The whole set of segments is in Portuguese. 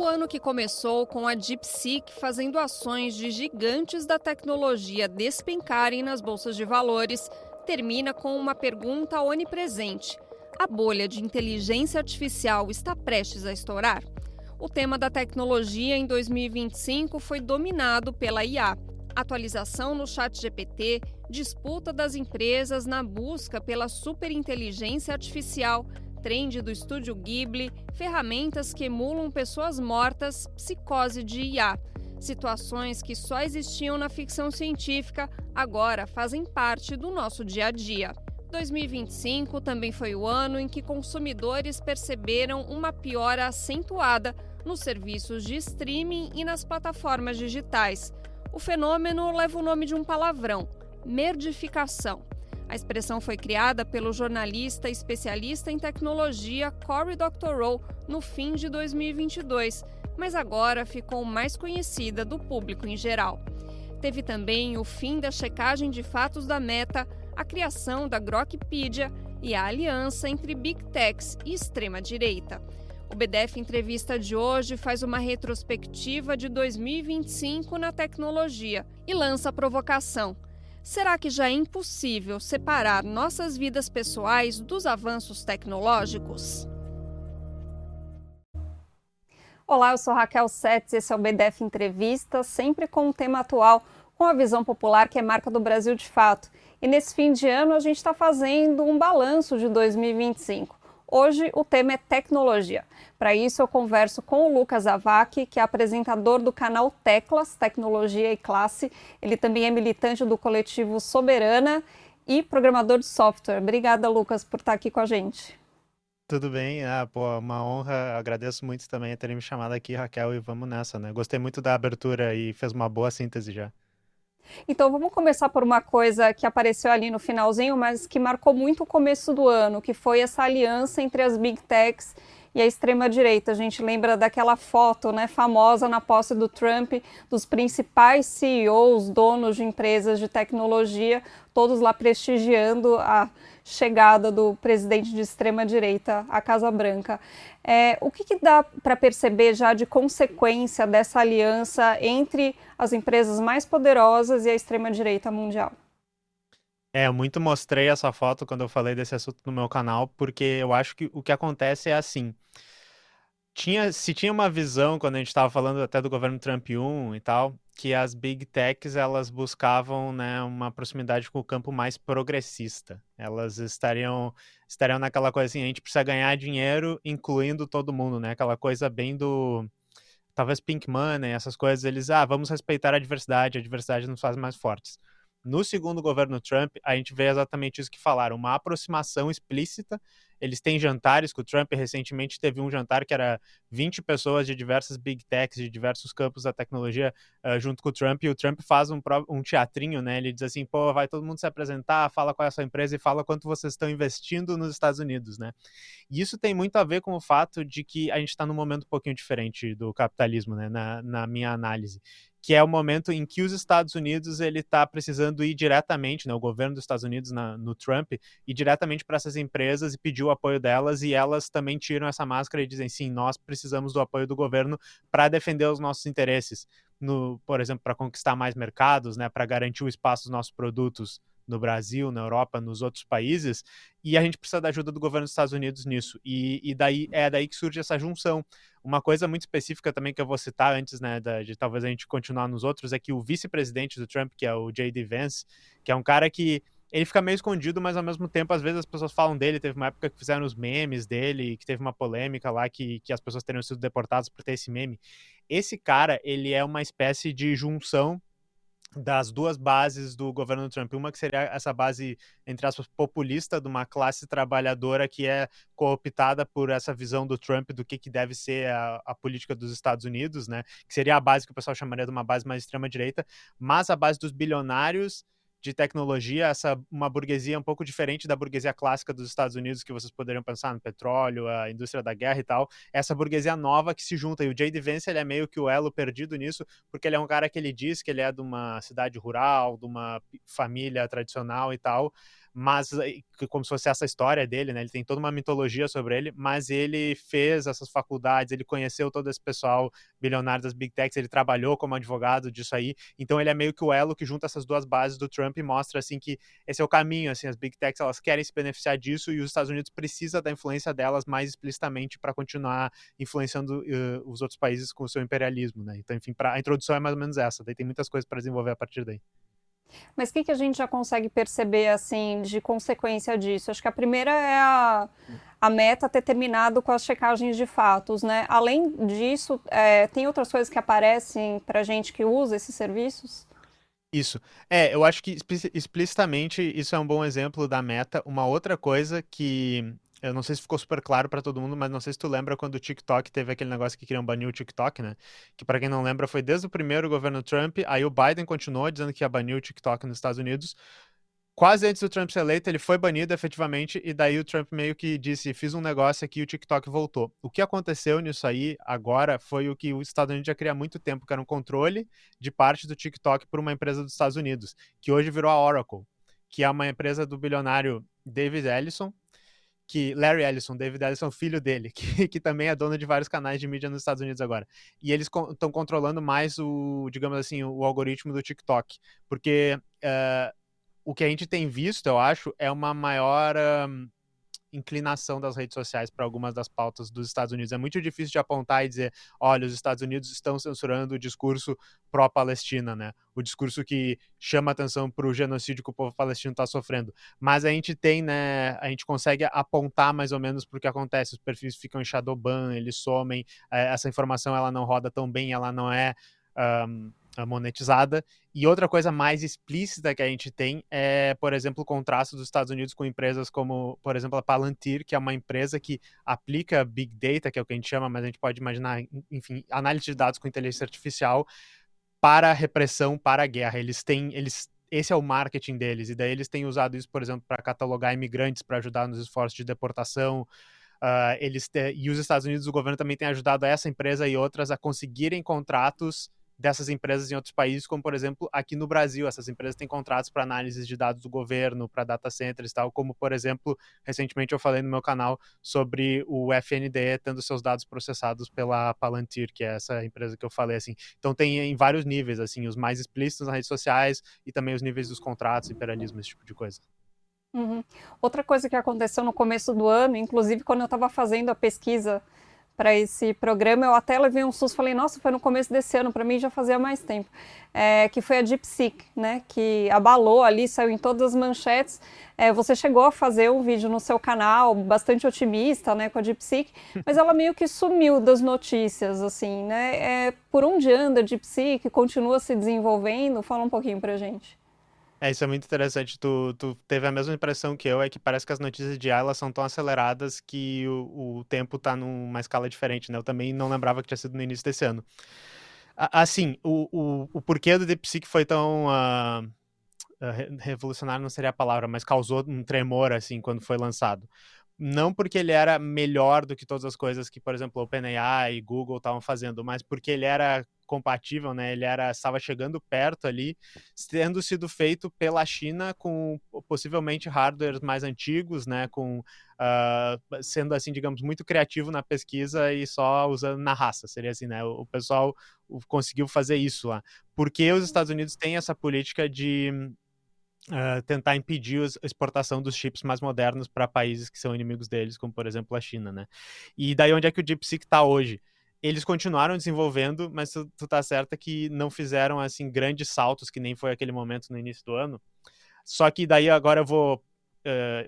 O ano que começou com a DeepSeek fazendo ações de gigantes da tecnologia despencarem nas bolsas de valores, termina com uma pergunta onipresente: a bolha de inteligência artificial está prestes a estourar? O tema da tecnologia em 2025 foi dominado pela IA. Atualização no ChatGPT, disputa das empresas na busca pela superinteligência artificial, trend do estúdio Ghibli, ferramentas que emulam pessoas mortas, psicose de IA. Situações que só existiam na ficção científica agora fazem parte do nosso dia a dia. 2025 também foi o ano em que consumidores perceberam uma piora acentuada nos serviços de streaming e nas plataformas digitais. O fenômeno leva o nome de um palavrão: merdificação. A expressão foi criada pelo jornalista e especialista em tecnologia Cory Doctorow no fim de 2022, mas agora ficou mais conhecida do público em geral. Teve também o fim da checagem de fatos da Meta, a criação da Grokpedia e a aliança entre Big Techs e extrema-direita. O BDF Entrevista de hoje faz uma retrospectiva de 2025 na tecnologia e lança a provocação: será que já é impossível separar nossas vidas pessoais dos avanços tecnológicos? Olá, eu sou Raquel Setz, esse é o BDF Entrevista, sempre com um tema atual, com a visão popular que é marca do Brasil de fato. E nesse fim de ano a gente está fazendo um balanço de 2025. Hoje o tema é tecnologia. Para isso eu converso com o Lucas Avaki, que é apresentador do canal Teclas, Tecnologia e Classe. Ele também é militante do coletivo Soberana e programador de software. Obrigada, Lucas, por estar aqui com a gente. Tudo bem, uma honra, agradeço muito também terem me chamado aqui, Raquel, e vamos nessa, né? Gostei muito da abertura e fez uma boa síntese já. Então vamos começar por uma coisa que apareceu ali no finalzinho, mas que marcou muito o começo do ano, que foi essa aliança entre as Big Techs e a extrema-direita. A gente lembra daquela foto, né, famosa na posse do Trump, dos principais CEOs, donos de empresas de tecnologia, todos lá prestigiando a chegada do presidente de extrema-direita à Casa Branca. O que dá para perceber já de consequência dessa aliança entre as empresas mais poderosas e a extrema-direita mundial? Eu muito mostrei essa foto quando eu falei desse assunto no meu canal, porque eu acho que o que acontece é assim. Se tinha uma visão, quando a gente estava falando até do governo Trump 1 e tal, que as Big Techs elas buscavam, né, uma proximidade com o campo mais progressista. Elas estariam naquela coisa assim: a gente precisa ganhar dinheiro incluindo todo mundo, né? Aquela coisa bem do talvez Pink Money, essas coisas. Eles, vamos respeitar a diversidade nos faz mais fortes. No segundo governo Trump, a gente vê exatamente isso que falaram, uma aproximação explícita. Eles têm jantares com o Trump. Recentemente teve um jantar que era 20 pessoas de diversas big techs, de diversos campos da tecnologia, junto com o Trump, e o Trump faz um teatrinho, né? Ele diz assim: pô, vai todo mundo se apresentar, fala qual é a sua empresa e fala quanto vocês estão investindo nos Estados Unidos, né? E isso tem muito a ver com o fato de que a gente está num momento um pouquinho diferente do capitalismo, né? Na minha análise, que é o momento em que os Estados Unidos ele está precisando ir diretamente, né, o governo dos Estados Unidos no Trump, ir diretamente para essas empresas e pedir o apoio delas, e elas também tiram essa máscara e dizem: sim, nós precisamos do apoio do governo para defender os nossos interesses, por exemplo, para conquistar mais mercados, né, para garantir o espaço dos nossos produtos no Brasil, na Europa, nos outros países, e a gente precisa da ajuda do governo dos Estados Unidos nisso, e daí é daí que surge essa junção. Uma coisa muito específica também que eu vou citar antes, né, de talvez a gente continuar nos outros, é que o vice-presidente do Trump, que é o J.D. Vance, que é um cara que ele fica meio escondido, mas ao mesmo tempo, às vezes as pessoas falam dele. Teve uma época que fizeram os memes dele, que teve uma polêmica lá que as pessoas teriam sido deportadas por ter esse meme. Esse cara, ele é uma espécie de junção das duas bases do governo Trump. Uma que seria essa base, entre aspas, populista, de uma classe trabalhadora que é cooptada por essa visão do Trump do que deve ser a política dos Estados Unidos, né? Que seria a base que o pessoal chamaria de uma base mais extrema-direita, mas a base dos bilionários de tecnologia, uma burguesia um pouco diferente da burguesia clássica dos Estados Unidos, que vocês poderiam pensar no petróleo, a indústria da guerra e tal. Essa burguesia nova que se junta, e o J.D. Vance, ele é meio que o elo perdido nisso, porque ele é um cara que ele diz que ele é de uma cidade rural, de uma família tradicional e tal, mas como se fosse essa história dele, né? Ele tem toda uma mitologia sobre ele, mas ele fez essas faculdades, ele conheceu todo esse pessoal bilionário das Big Techs, ele trabalhou como advogado disso aí, então ele é meio que o elo que junta essas duas bases do Trump e mostra, assim, que esse é o caminho, assim, as Big Techs, elas querem se beneficiar disso e os Estados Unidos precisa da influência delas mais explicitamente para continuar influenciando os outros países com o seu imperialismo, né? Então, enfim, a introdução é mais ou menos essa, daí tem muitas coisas para desenvolver a partir daí. Mas o que a gente já consegue perceber, assim, de consequência disso? Acho que a primeira é a Meta ter terminado com as checagens de fatos, né? Além disso, tem outras coisas que aparecem pra gente que usa esses serviços? Isso. Eu acho que explicitamente isso é um bom exemplo da Meta. Uma outra coisa que eu não sei se ficou super claro pra todo mundo, mas não sei se tu lembra quando o TikTok teve aquele negócio que queriam banir o TikTok, né? Que pra quem não lembra foi desde o primeiro governo Trump, aí o Biden continuou dizendo que ia banir o TikTok nos Estados Unidos. Quase antes do Trump ser eleito, ele foi banido efetivamente, e daí o Trump meio que disse, fiz um negócio aqui e o TikTok voltou. O que aconteceu nisso aí agora foi o que os Estados Unidos já queria há muito tempo, que era um controle de parte do TikTok por uma empresa dos Estados Unidos, que hoje virou a Oracle, que é uma empresa do bilionário David Ellison, Larry Ellison, David Ellison, filho dele, que também é dono de vários canais de mídia nos Estados Unidos agora. E eles estão controlando mais digamos assim, o algoritmo do TikTok, porque o que a gente tem visto, eu acho, é uma maior inclinação das redes sociais para algumas das pautas dos Estados Unidos. É muito difícil de apontar e dizer, olha, os Estados Unidos estão censurando o discurso pró-Palestina, né? O discurso que chama atenção para o genocídio que o povo palestino está sofrendo. Mas a gente tem, né? A gente consegue apontar mais ou menos para o que acontece. Os perfis ficam em shadow ban, eles somem. Essa informação ela não roda tão bem, ela não é monetizada. E outra coisa mais explícita que a gente tem é, por exemplo, o contraste dos Estados Unidos com empresas como, por exemplo, a Palantir, que é uma empresa que aplica Big Data, que é o que a gente chama, mas a gente pode imaginar, enfim, análise de dados com inteligência artificial para a repressão, para a guerra. Esse é o marketing deles, e daí eles têm usado isso, por exemplo, para catalogar imigrantes, para ajudar nos esforços de deportação. E os Estados Unidos, o governo também tem ajudado essa empresa e outras a conseguirem contratos dessas empresas em outros países, como, por exemplo, aqui no Brasil. Essas empresas têm contratos para análise de dados do governo, para data centers e tal, como, por exemplo, recentemente eu falei no meu canal sobre o FNDE tendo seus dados processados pela Palantir, que é essa empresa que eu falei, assim. Então tem em vários níveis, assim, os mais explícitos nas redes sociais e também os níveis dos contratos, imperialismo, esse tipo de coisa. Uhum. Outra coisa que aconteceu no começo do ano, inclusive quando eu estava fazendo a pesquisa para esse programa, eu até levei um susto, falei, nossa, foi no começo desse ano, para mim já fazia mais tempo, que foi a DeepSeek, né, que abalou ali, saiu em todas as manchetes. Você chegou a fazer um vídeo no seu canal, bastante otimista, né, com a DeepSeek, mas ela meio que sumiu das notícias, assim, né, por onde anda a DeepSeek, continua se desenvolvendo? Fala um pouquinho pra gente. Isso é muito interessante. Tu teve a mesma impressão que eu, é que parece que as notícias de IA, elas são tão aceleradas que o tempo tá numa escala diferente, né? Eu também não lembrava que tinha sido no início desse ano. Assim, o porquê do DeepSeek foi tão revolucionário não seria a palavra, mas causou um tremor, assim, quando foi lançado. Não porque ele era melhor do que todas as coisas que, por exemplo, OpenAI e Google estavam fazendo, mas porque ele era compatível, né? Ele estava chegando perto ali, tendo sido feito pela China com possivelmente hardwares mais antigos, né? Sendo assim, digamos, muito criativo na pesquisa e só usando na raça, seria assim, né? O pessoal conseguiu fazer isso lá. Porque os Estados Unidos têm essa política de tentar impedir a exportação dos chips mais modernos para países que são inimigos deles, como por exemplo a China, né? E daí onde é que o DeepSeek está hoje? Eles continuaram desenvolvendo, mas tu tá certa que não fizeram assim grandes saltos, que nem foi aquele momento no início do ano. Só que daí agora eu vou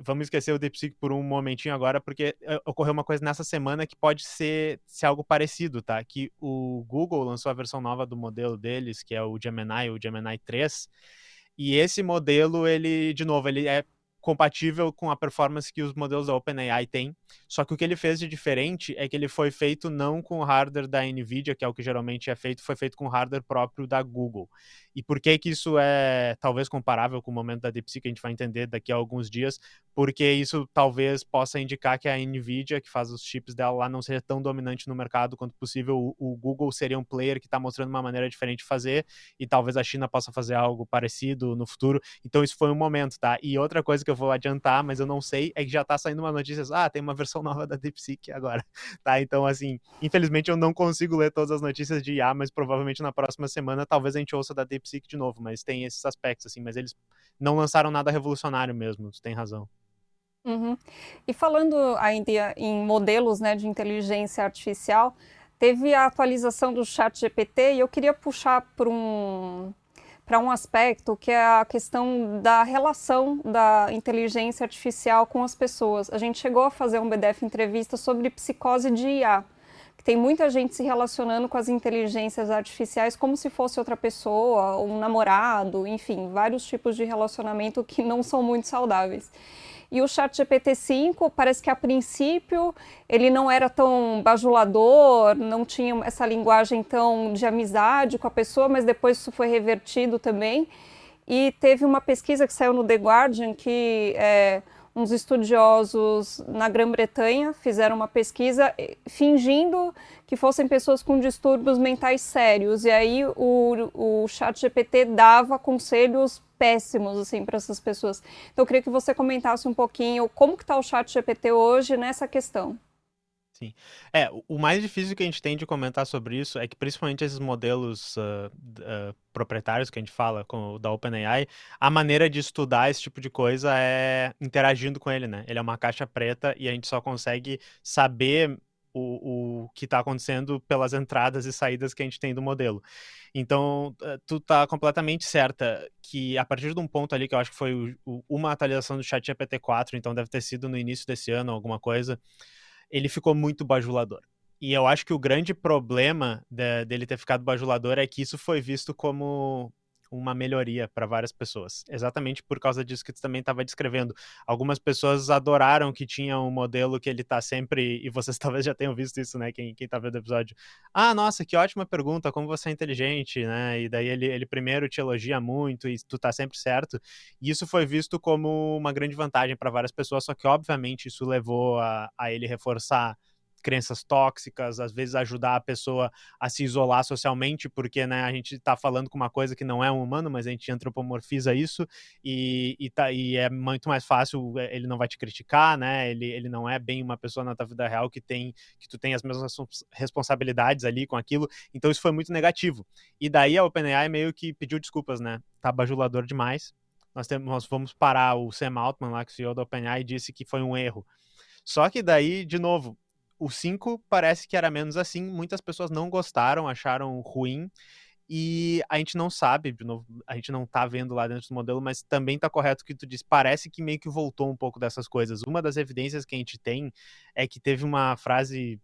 vamos esquecer o DeepSeek por um momentinho agora, porque ocorreu uma coisa nessa semana que pode ser algo parecido, tá? Que o Google lançou a versão nova do modelo deles, que é o Gemini 3, e esse modelo, ele, de novo, ele é compatível com a performance que os modelos da OpenAI têm, só que o que ele fez de diferente é que ele foi feito não com o hardware da NVIDIA, que é o que geralmente é feito, foi feito com o hardware próprio da Google. E por que isso é talvez comparável com o momento da DeepSeek, que a gente vai entender daqui a alguns dias, porque isso talvez possa indicar que a NVIDIA, que faz os chips dela lá, não seja tão dominante no mercado quanto possível. O Google seria um player que está mostrando uma maneira diferente de fazer, e talvez a China possa fazer algo parecido no futuro. Então isso foi um momento, tá? E outra coisa que eu vou adiantar, mas eu não sei, é que já tá saindo uma notícia, tem uma versão nova da DeepSeek agora, tá? Então, assim, infelizmente eu não consigo ler todas as notícias de IA, mas provavelmente na próxima semana talvez a gente ouça da DeepSeek de novo, mas tem esses aspectos, assim, mas eles não lançaram nada revolucionário mesmo, tu tem razão. Uhum. E falando ainda em modelos, né, de inteligência artificial, teve a atualização do ChatGPT e eu queria puxar para um aspecto que é a questão da relação da inteligência artificial com as pessoas. A gente chegou a fazer um BDF entrevista sobre psicose de IA, que tem muita gente se relacionando com as inteligências artificiais como se fosse outra pessoa, um namorado, enfim, vários tipos de relacionamento que não são muito saudáveis. E o ChatGPT-5 parece que a princípio ele não era tão bajulador, não tinha essa linguagem tão de amizade com a pessoa, mas depois isso foi revertido também. E teve uma pesquisa que saiu no The Guardian que uns estudiosos na Grã-Bretanha fizeram uma pesquisa fingindo que fossem pessoas com distúrbios mentais sérios. E aí o ChatGPT dava conselhos péssimos assim para essas pessoas. Então eu queria que você comentasse um pouquinho como que está o ChatGPT hoje nessa questão. Sim. O mais difícil que a gente tem de comentar sobre isso é que principalmente esses modelos proprietários que a gente fala, com o da OpenAI, a maneira de estudar esse tipo de coisa é interagindo com ele, né? Ele é uma caixa preta e a gente só consegue saber o que está acontecendo pelas entradas e saídas que a gente tem do modelo. Então, tu tá completamente certa que a partir de um ponto ali que eu acho que foi uma atualização do ChatGPT 4, então deve ter sido no início desse ano, alguma coisa, ele ficou muito bajulador. E eu acho que o grande problema dele ter ficado bajulador é que isso foi visto como uma melhoria para várias pessoas. Exatamente por causa disso que tu também estava descrevendo. Algumas pessoas adoraram que tinha um modelo que ele tá sempre... E vocês talvez já tenham visto isso, né? Quem tá vendo o episódio. Nossa, que ótima pergunta, como você é inteligente, né? E daí ele primeiro te elogia muito e tu tá sempre certo. E isso foi visto como uma grande vantagem para várias pessoas, só que obviamente isso levou a ele reforçar crenças tóxicas, às vezes ajudar a pessoa a se isolar socialmente, porque, né, a gente está falando com uma coisa que não é um humano, mas a gente antropomorfiza isso e é muito mais fácil, ele não vai te criticar, né, ele não é bem uma pessoa na tua vida real que tu tem as mesmas responsabilidades ali com aquilo, então isso foi muito negativo. E daí a OpenAI meio que pediu desculpas, né, tá bajulador demais, nós vamos parar. O Sam Altman lá, que é o CEO da OpenAI, disse que foi um erro. Só que daí, de novo, o 5 parece que era menos assim, muitas pessoas não gostaram, acharam ruim, e a gente não sabe, de novo, a gente não tá vendo lá dentro do modelo, mas também tá correto o que tu disse, parece que meio que voltou um pouco dessas coisas. Uma das evidências que a gente tem é que teve uma frase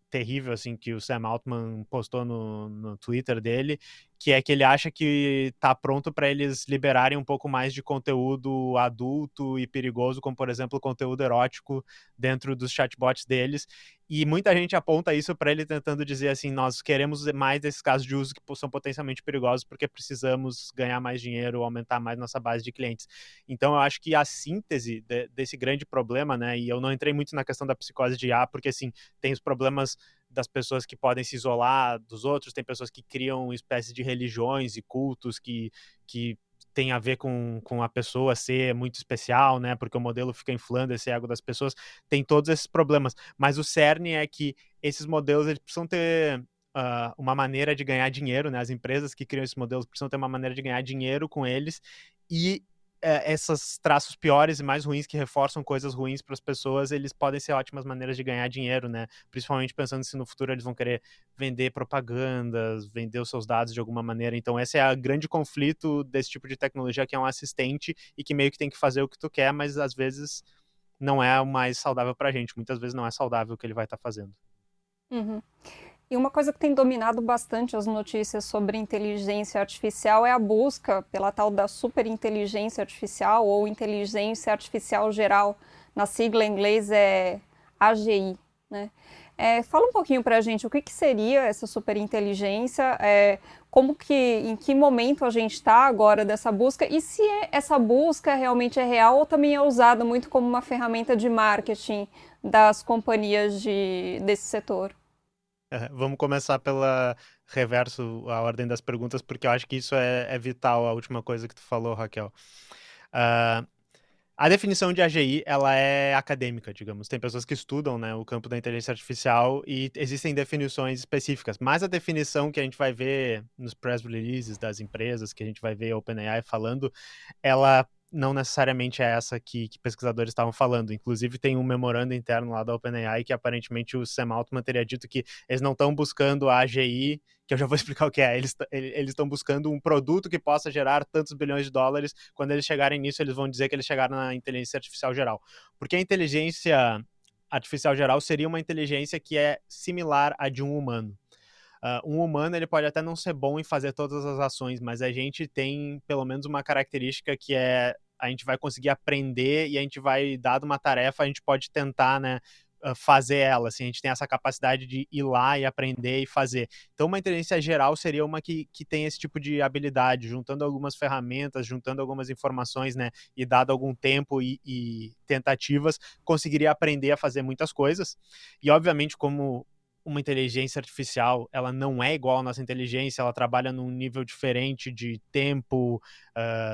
terrível, assim, que o Sam Altman postou no Twitter dele, que é que ele acha que tá pronto para eles liberarem um pouco mais de conteúdo adulto e perigoso, como, por exemplo, conteúdo erótico dentro dos chatbots deles, e muita gente aponta isso para ele tentando dizer assim, nós queremos mais desses casos de uso que são potencialmente perigosos porque precisamos ganhar mais dinheiro, aumentar mais nossa base de clientes. Então eu acho que a síntese desse grande problema, né, e eu não entrei muito na questão da psicose de IA, porque assim, tem os problemas das pessoas que podem se isolar dos outros, tem pessoas que criam espécies de religiões e cultos que tem a ver com a pessoa ser muito especial, né? Porque o modelo fica inflando esse ego das pessoas. Tem todos esses problemas. Mas o cerne é que esses modelos eles precisam ter uma maneira de ganhar dinheiro, né? As empresas que criam esses modelos precisam ter uma maneira de ganhar dinheiro com eles e esses traços piores e mais ruins que reforçam coisas ruins para as pessoas, eles podem ser ótimas maneiras de ganhar dinheiro, né? Principalmente pensando se no futuro eles vão querer vender propagandas, vender os seus dados de alguma maneira. Então esse é o grande conflito desse tipo de tecnologia, que é um assistente e que meio que tem que fazer o que tu quer, mas às vezes não é o mais saudável para a gente. Muitas vezes não é saudável o que ele vai estar fazendo. Uhum. E uma coisa que tem dominado bastante as notícias sobre inteligência artificial é a busca pela tal da superinteligência artificial ou inteligência artificial geral. Na sigla em inglês é AGI, né? Fala um pouquinho para a gente o que seria essa superinteligência, em que momento a gente está agora dessa busca e se essa busca realmente é real ou também é usada muito como uma ferramenta de marketing das companhias desse setor. Vamos começar pela reverso, a ordem das perguntas, porque eu acho que isso é vital, a última coisa que tu falou, Raquel. Uh, A definição de AGI, ela é acadêmica, digamos. Tem pessoas que estudam, né, o campo da inteligência artificial e existem definições específicas. Mas a definição que a gente vai ver nos press releases das empresas, que a gente vai ver a OpenAI falando, ela não necessariamente é essa que pesquisadores estavam falando. Inclusive, tem um memorando interno lá da OpenAI que aparentemente o Sam Altman teria dito que eles não estão buscando a AGI, que eu já vou explicar o que é. Eles estão buscando um produto que possa gerar tantos bilhões de dólares. Quando eles chegarem nisso, eles vão dizer que eles chegaram na inteligência artificial geral. Porque a inteligência artificial geral seria uma inteligência que é similar à de um humano. Um humano ele pode até não ser bom em fazer todas as ações, mas a gente tem pelo menos uma característica que é a gente vai conseguir aprender e a gente vai, dado uma tarefa, a gente pode tentar, né, fazer ela, assim, a gente tem essa capacidade de ir lá e aprender e fazer. Então, uma inteligência geral seria uma que tem esse tipo de habilidade, juntando algumas ferramentas, juntando algumas informações, né, e dado algum tempo e tentativas, conseguiria aprender a fazer muitas coisas. E, obviamente, como uma inteligência artificial, ela não é igual à nossa inteligência, ela trabalha num nível diferente de tempo,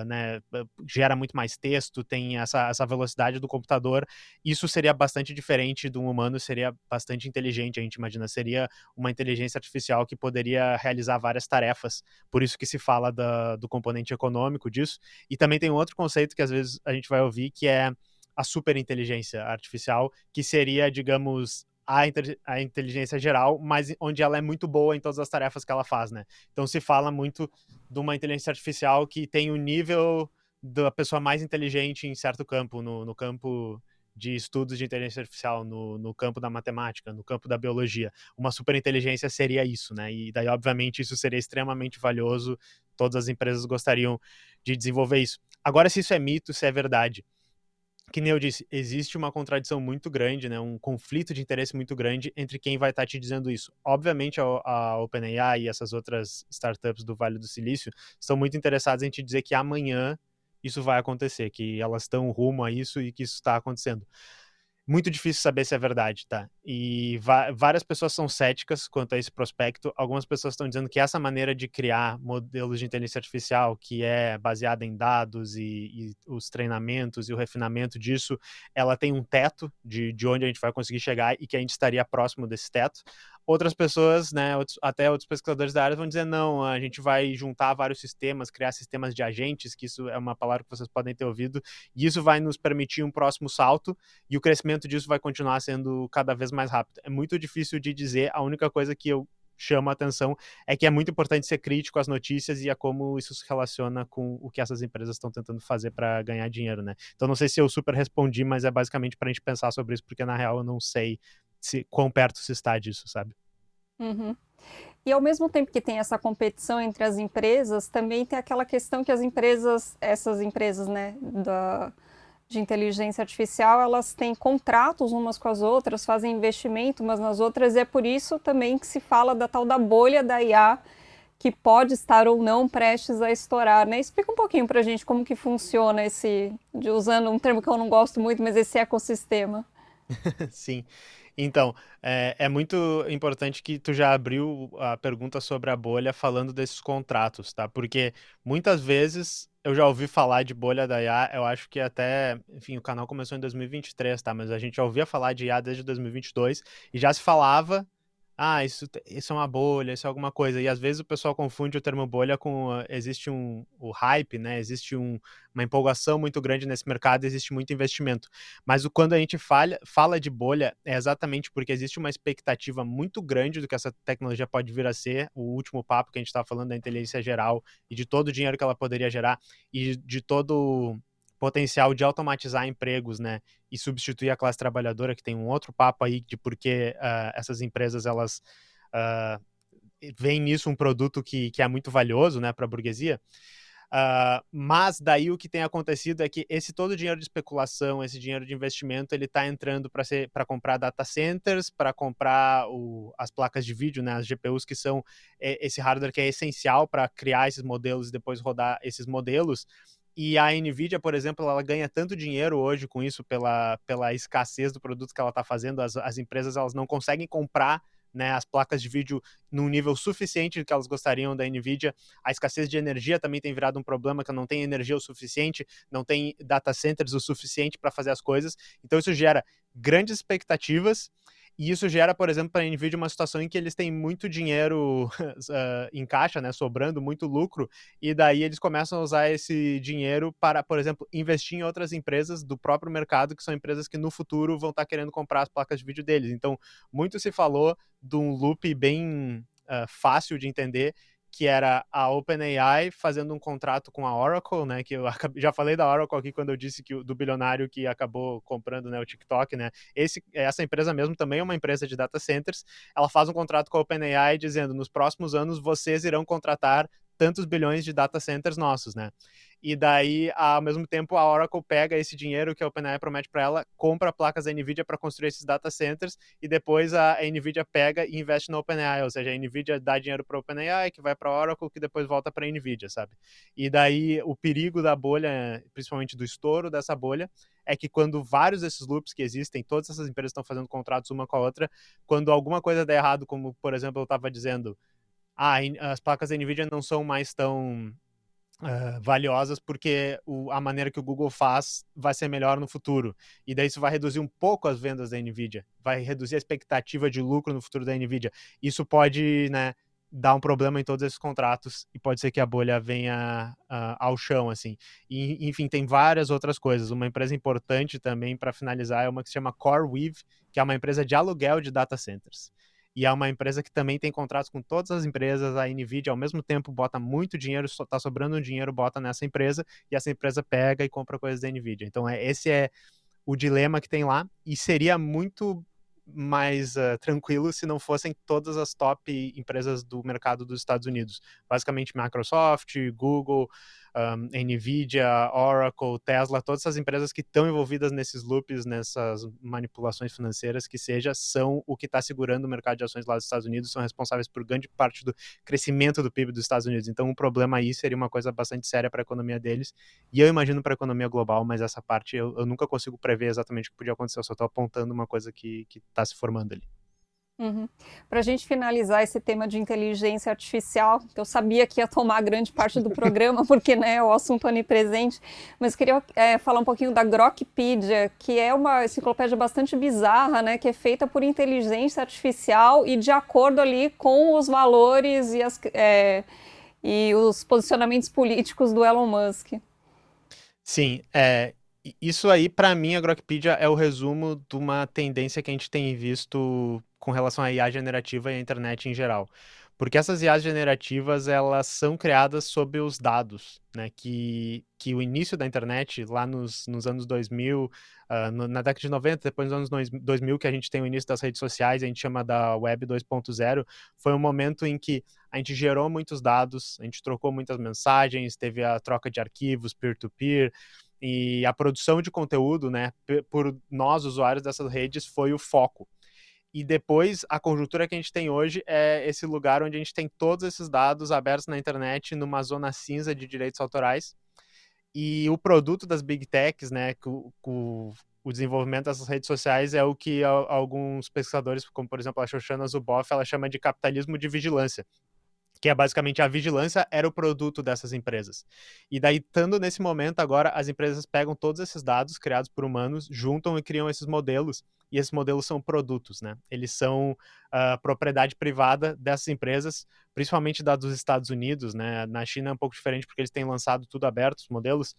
né, gera muito mais texto, tem essa velocidade do computador. Isso seria bastante diferente de um humano, seria bastante inteligente, a gente imagina, seria uma inteligência artificial que poderia realizar várias tarefas, por isso que se fala do componente econômico disso. E também tem um outro conceito que às vezes a gente vai ouvir, que é a superinteligência artificial, que seria, digamos, a inteligência geral, mas onde ela é muito boa em todas as tarefas que ela faz, né? Então se fala muito de uma inteligência artificial que tem o nível da pessoa mais inteligente em certo campo, no campo de estudos de inteligência artificial, no campo da matemática, no campo da biologia. Uma superinteligência seria isso, né? E daí, obviamente, isso seria extremamente valioso, todas as empresas gostariam de desenvolver isso. Agora, se isso é mito, se é verdade, que nem eu disse, existe uma contradição muito grande, né, um conflito de interesse muito grande entre quem vai estar te dizendo isso. Obviamente, a OpenAI e essas outras startups do Vale do Silício estão muito interessadas em te dizer que amanhã isso vai acontecer, que elas estão rumo a isso e que isso está acontecendo. Muito difícil saber se é verdade, tá? E várias pessoas são céticas quanto a esse prospecto. Algumas pessoas estão dizendo que essa maneira de criar modelos de inteligência artificial, que é baseada em dados e os treinamentos e o refinamento disso, ela tem um teto de onde a gente vai conseguir chegar e que a gente estaria próximo desse teto. Outras pessoas, né, até outros pesquisadores da área vão dizer, não, a gente vai juntar vários sistemas, criar sistemas de agentes, que isso é uma palavra que vocês podem ter ouvido, e isso vai nos permitir um próximo salto, e o crescimento disso vai continuar sendo cada vez mais rápido. É muito difícil de dizer, a única coisa que eu chamo a atenção é que é muito importante ser crítico às notícias e a como isso se relaciona com o que essas empresas estão tentando fazer para ganhar dinheiro, né? Então não sei se eu super respondi, mas é basicamente para a gente pensar sobre isso, porque na real eu não sei quão perto se está disso, sabe? Uhum. E ao mesmo tempo que tem essa competição entre as empresas, também tem aquela questão que as empresas, essas empresas, né, de inteligência artificial, elas têm contratos umas com as outras, fazem investimento umas nas outras, e é por isso também que se fala da tal da bolha da IA, que pode estar ou não prestes a estourar, né? Explica um pouquinho pra gente como que funciona usando um termo que eu não gosto muito, mas esse ecossistema. Sim. Então, é muito importante que tu já abriu a pergunta sobre a bolha falando desses contratos, tá? Porque muitas vezes eu já ouvi falar de bolha da IA, eu acho que até, enfim, o canal começou em 2023, tá? Mas a gente já ouvia falar de IA desde 2022 e já se falava, isso é uma bolha, isso é alguma coisa. E às vezes o pessoal confunde o termo bolha com, existe o hype, né? Existe uma empolgação muito grande nesse mercado, existe muito investimento. Mas quando a gente fala de bolha, é exatamente porque existe uma expectativa muito grande do que essa tecnologia pode vir a ser, o último papo que a gente estava falando da inteligência geral e de todo o dinheiro que ela poderia gerar e de todo potencial de automatizar empregos, né, e substituir a classe trabalhadora, que tem um outro papo aí de por que essas empresas, elas veem nisso um produto que é muito valioso, né, para a burguesia. Mas daí o que tem acontecido é que esse todo dinheiro de especulação, esse dinheiro de investimento, ele está entrando para comprar data centers, para comprar as placas de vídeo, né, as GPUs, que são esse hardware que é essencial para criar esses modelos e depois rodar esses modelos. E a NVIDIA, por exemplo, ela ganha tanto dinheiro hoje com isso pela escassez do produto que ela está fazendo. As empresas, elas não conseguem comprar né, as placas de vídeo num nível suficiente do que elas gostariam da NVIDIA. A escassez de energia também tem virado um problema, que não tem energia o suficiente, não tem data centers o suficiente para fazer as coisas. Então isso gera grandes expectativas, e isso gera, por exemplo, para a NVIDIA uma situação em que eles têm muito dinheiro em caixa, né, sobrando, muito lucro, e daí eles começam a usar esse dinheiro para, por exemplo, investir em outras empresas do próprio mercado, que são empresas que no futuro vão estar querendo comprar as placas de vídeo deles. Então, muito se falou de um loop bem fácil de entender, que era a OpenAI fazendo um contrato com a Oracle, né, que eu já falei da Oracle aqui quando eu disse que do bilionário que acabou comprando, né, o TikTok, né, essa empresa mesmo também é uma empresa de data centers. Ela faz um contrato com a OpenAI dizendo, nos próximos anos vocês irão contratar tantos bilhões de data centers nossos, né? E daí, ao mesmo tempo, a Oracle pega esse dinheiro que a OpenAI promete para ela, compra placas da NVIDIA para construir esses data centers, e depois a NVIDIA pega e investe na OpenAI, ou seja, a NVIDIA dá dinheiro para a OpenAI, que vai para a Oracle, que depois volta para a NVIDIA, sabe? E daí, o perigo da bolha, principalmente do estouro dessa bolha, é que quando vários desses loops que existem, todas essas empresas estão fazendo contratos uma com a outra, quando alguma coisa der errado, como, por exemplo, eu estava dizendo, as placas da NVIDIA não são mais tão valiosas porque a maneira que o Google faz vai ser melhor no futuro. E daí isso vai reduzir um pouco as vendas da NVIDIA, vai reduzir a expectativa de lucro no futuro da NVIDIA. Isso pode, né, dar um problema em todos esses contratos e pode ser que a bolha venha ao chão, assim. E, enfim, tem várias outras coisas. Uma empresa importante também, para finalizar, é uma que se chama CoreWeave, que é uma empresa de aluguel de data centers. E é uma empresa que também tem contratos com todas as empresas. A NVIDIA, ao mesmo tempo, bota muito dinheiro, tá sobrando um dinheiro, bota nessa empresa, e essa empresa pega e compra coisas da NVIDIA. Então, esse é o dilema que tem lá, e seria muito mais tranquilo se não fossem todas as top empresas do mercado dos Estados Unidos. Basicamente, Microsoft, Google, NVIDIA, Oracle, Tesla, todas essas empresas que estão envolvidas nesses loops, nessas manipulações financeiras, que seja, são o que está segurando o mercado de ações lá dos Estados Unidos, são responsáveis por grande parte do crescimento do PIB dos Estados Unidos. Então, um problema aí seria uma coisa bastante séria para a economia deles, e eu imagino para a economia global, mas essa parte eu nunca consigo prever exatamente o que podia acontecer, eu só estou apontando uma coisa que está se formando ali. Uhum. Para a gente finalizar esse tema de inteligência artificial, que eu sabia que ia tomar grande parte do programa, porque, né, é o assunto onipresente, mas queria falar um pouquinho da Grokpedia, que é uma enciclopédia bastante bizarra, né, que é feita por inteligência artificial e de acordo ali com os valores e os posicionamentos políticos do Elon Musk. Sim, isso aí, para mim, a Grokpedia é o resumo de uma tendência que a gente tem visto com relação à IA generativa e à internet em geral. Porque essas IAs generativas, elas são criadas sob os dados, né? Que o início da internet, lá nos anos 2000, na década de 90, depois nos anos 2000, que a gente tem o início das redes sociais, a gente chama da Web 2.0, foi um momento em que a gente gerou muitos dados, a gente trocou muitas mensagens, teve a troca de arquivos peer-to-peer, e a produção de conteúdo, né, por nós, usuários dessas redes, foi o foco. E depois, a conjuntura que a gente tem hoje é esse lugar onde a gente tem todos esses dados abertos na internet, numa zona cinza de direitos autorais. E o produto das Big Techs, né, o desenvolvimento dessas redes sociais é o que alguns pesquisadores, como por exemplo a Shoshana Zuboff, ela chama de capitalismo de vigilância, que é basicamente a vigilância era o produto dessas empresas. E daí, estando nesse momento agora, as empresas pegam todos esses dados criados por humanos, juntam e criam esses modelos, e esses modelos são produtos, né? Eles são propriedade privada dessas empresas, principalmente da dos Estados Unidos, né? Na China é um pouco diferente porque eles têm lançado tudo aberto, os modelos,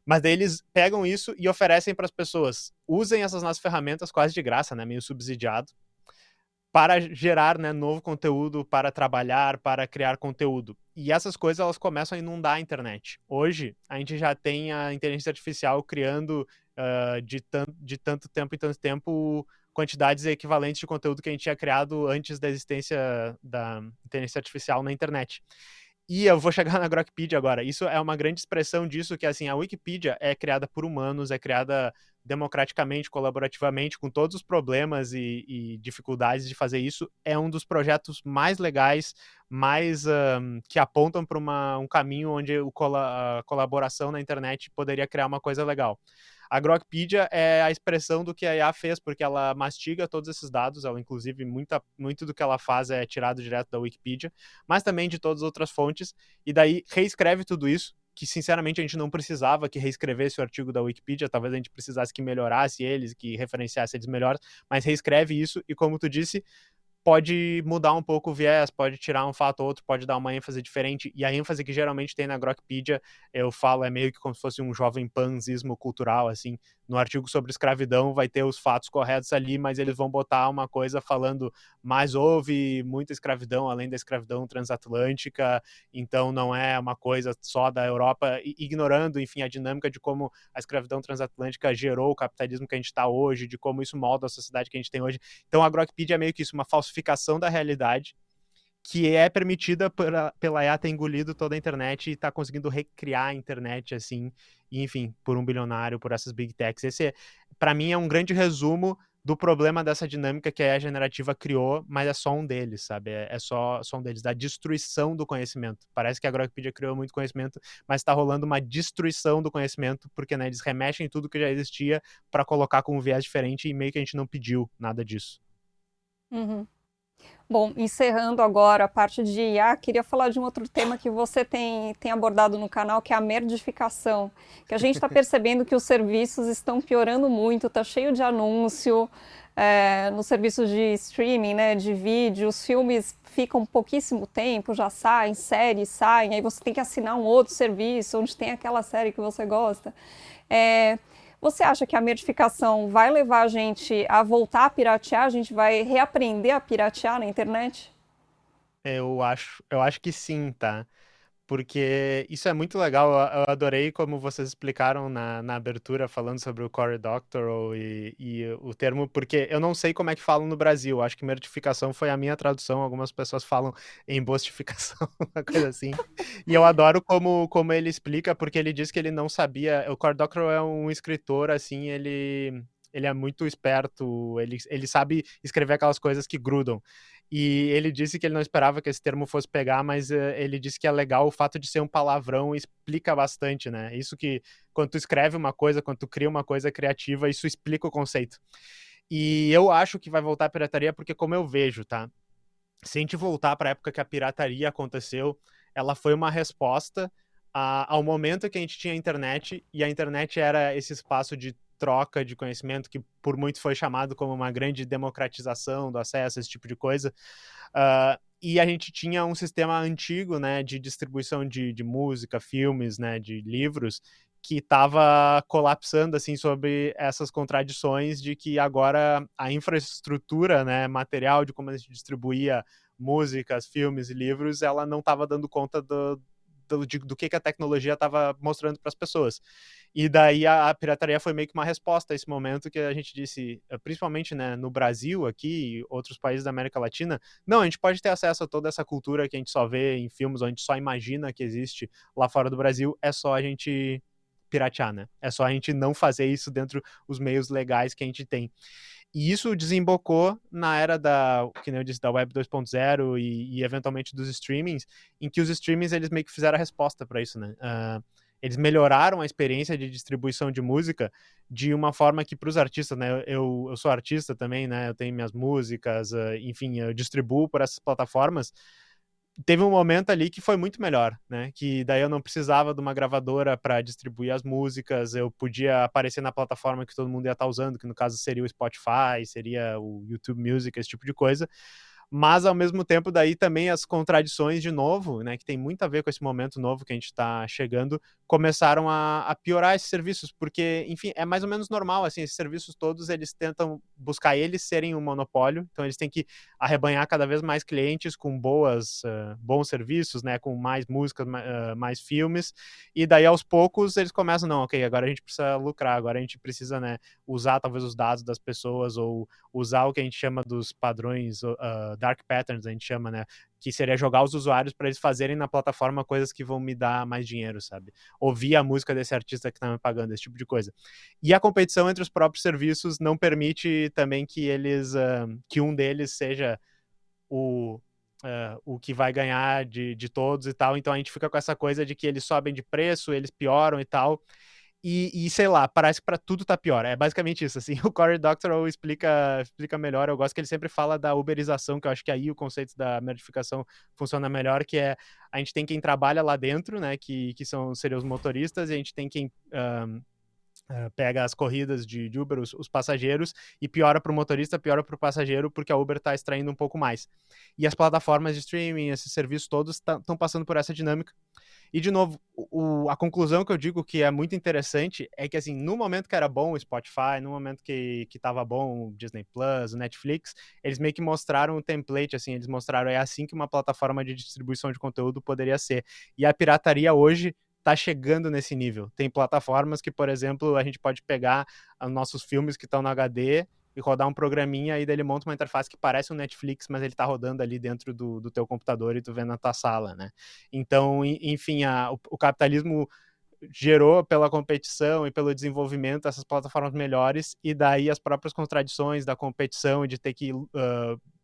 mas daí eles pegam isso e oferecem para as pessoas, usem essas nossas ferramentas quase de graça, né? Meio subsidiado, para gerar, né, novo conteúdo, para trabalhar, para criar conteúdo. E essas coisas, elas começam a inundar a internet. Hoje, a gente já tem a inteligência artificial criando de tanto tempo em tanto tempo quantidades equivalentes de conteúdo que a gente tinha criado antes da existência da inteligência artificial na internet. E eu vou chegar na Grokpedia agora. Isso é uma grande expressão disso, que assim, a Wikipedia é criada por humanos, é criada democraticamente, colaborativamente, com todos os problemas e dificuldades de fazer isso, é um dos projetos mais legais, mais que apontam para um caminho onde a colaboração na internet poderia criar uma coisa legal. A Grokpedia é a expressão do que a IA fez, porque ela mastiga todos esses dados, ela, inclusive, muito do que ela faz é tirado direto da Wikipedia, mas também de todas as outras fontes, e daí reescreve tudo isso, que sinceramente a gente não precisava que reescrevesse o artigo da Wikipedia, talvez a gente precisasse que melhorasse eles, que referenciasse eles melhor, mas reescreve isso, e como tu disse, pode mudar um pouco o viés, pode tirar um fato ou outro, pode dar uma ênfase diferente, e a ênfase que geralmente tem na Grokpedia, eu falo, é meio que como se fosse um jovem panzismo cultural, assim, no artigo sobre escravidão vai ter os fatos corretos ali, mas eles vão botar uma coisa falando, mas houve muita escravidão, além da escravidão transatlântica, então não é uma coisa só da Europa, ignorando, enfim, a dinâmica de como a escravidão transatlântica gerou o capitalismo que a gente está hoje, de como isso molda a sociedade que a gente tem hoje. Então a Grokpedia é meio que isso, uma falsificação da realidade que é permitida pela IA ter engolido toda a internet e tá conseguindo recriar a internet, assim, e, enfim, por um bilionário, por essas big techs. Esse, para mim, é um grande resumo do problema dessa dinâmica que a IA generativa criou, mas é só um deles, sabe? É só um deles, da destruição do conhecimento. Parece que a Grokpedia criou muito conhecimento, mas está rolando uma destruição do conhecimento, porque, né, eles remexem tudo que já existia para colocar com um viés diferente e meio que a gente não pediu nada disso. Uhum. Bom, encerrando agora a parte de IA, queria falar de um outro tema que você tem abordado no canal, que é a merdificação. Que a gente está percebendo que os serviços estão piorando muito, está cheio de anúncio nos serviços de streaming, né, de vídeo, os filmes ficam pouquíssimo tempo, já saem, séries saem, aí você tem que assinar um outro serviço onde tem aquela série que você gosta. Você acha que a merdificação vai levar a gente a voltar a piratear? A gente vai reaprender a piratear na internet? Eu acho que sim, tá? Porque isso é muito legal. Eu adorei como vocês explicaram na abertura, falando sobre o Cory Doctorow e o termo, porque eu não sei como é que falam no Brasil. Acho que merdificação foi a minha tradução. Algumas pessoas falam embostificação, uma coisa assim. E eu adoro como ele explica, porque ele diz que ele não sabia. O Cory Doctorow é um escritor, assim, ele é muito esperto, ele sabe escrever aquelas coisas que grudam. E ele disse que ele não esperava que esse termo fosse pegar, mas ele disse que é legal o fato de ser um palavrão, explica bastante, né? Isso que, quando tu escreve uma coisa, quando tu cria uma coisa criativa, isso explica o conceito. E eu acho que vai voltar a pirataria porque, como eu vejo, tá? Se a gente voltar para a época que a pirataria aconteceu, ela foi uma resposta ao momento que a gente tinha internet, e a internet era esse espaço de troca de conhecimento que por muito foi chamado como uma grande democratização do acesso, esse tipo de coisa. E a gente tinha um sistema antigo, né, de distribuição de música, filmes, né, de livros, que estava colapsando, assim, sobre essas contradições de que agora a infraestrutura, né, material de como a gente distribuía músicas, filmes e livros, ela não estava dando conta do que a tecnologia estava mostrando para as pessoas. E daí a pirataria foi meio que uma resposta a esse momento que a gente disse, principalmente, né, no Brasil aqui e outros países da América Latina, não, a gente pode ter acesso a toda essa cultura que a gente só vê em filmes, ou a gente só imagina que existe lá fora do Brasil, é só a gente piratear, né? É só a gente não fazer isso dentro dos meios legais que a gente tem. E isso desembocou na era que nem eu disse, da Web 2.0 e eventualmente dos streamings, em que os streamings eles meio que fizeram a resposta para isso, né? Eles melhoraram a experiência de distribuição de música de uma forma que para os artistas, né? Eu sou artista também, né? Eu tenho minhas músicas, enfim, eu distribuo por essas plataformas. Teve um momento ali que foi muito melhor, né? Que daí eu não precisava de uma gravadora para distribuir as músicas, eu podia aparecer na plataforma que todo mundo ia estar usando, que no caso seria o Spotify, seria o YouTube Music, esse tipo de coisa. Mas, ao mesmo tempo, daí também as contradições de novo, né, que tem muito a ver com esse momento novo que a gente está chegando, começaram a piorar esses serviços, porque, enfim, é mais ou menos normal, assim, esses serviços todos, eles tentam buscar eles serem um monopólio, então eles têm que arrebanhar cada vez mais clientes com bons serviços, né, com mais músicas, mais filmes, e daí aos poucos eles começam, não, ok, agora a gente precisa lucrar, agora a gente precisa, né, usar talvez os dados das pessoas, ou usar o que a gente chama dos padrões dark patterns, a gente chama, né? Que seria jogar os usuários para eles fazerem na plataforma coisas que vão me dar mais dinheiro, sabe? Ouvir a música desse artista que tá me pagando, esse tipo de coisa. E a competição entre os próprios serviços não permite também que que um deles seja o que vai ganhar de todos e tal. Então a gente fica com essa coisa de que eles sobem de preço, eles pioram e tal. E sei lá, parece que pra tudo tá pior. É basicamente isso, assim. O Cory Doctorow explica melhor. Eu gosto que ele sempre fala da uberização, que eu acho que aí o conceito da merificação funciona melhor, que é a gente tem quem trabalha lá dentro, né, que seriam os motoristas, e a gente tem quem pega as corridas de Uber, os passageiros, e piora para o motorista, piora para o passageiro, porque a Uber está extraindo um pouco mais. E as plataformas de streaming, esses serviços todos estão passando por essa dinâmica. E, de novo, a conclusão que eu digo que é muito interessante é que, assim, no momento que era bom o Spotify, no momento que tava bom o Disney Plus, o Netflix, eles meio que mostraram o template, assim, eles mostraram, é assim que uma plataforma de distribuição de conteúdo poderia ser. E a pirataria hoje tá chegando nesse nível. Tem plataformas que, por exemplo, a gente pode pegar os nossos filmes que estão no HD e rodar um programinha, e daí ele monta uma interface que parece um Netflix, mas ele tá rodando ali dentro do teu computador e tu vê na tua sala, né? Então, enfim, o capitalismo gerou pela competição e pelo desenvolvimento essas plataformas melhores, e daí as próprias contradições da competição e de ter que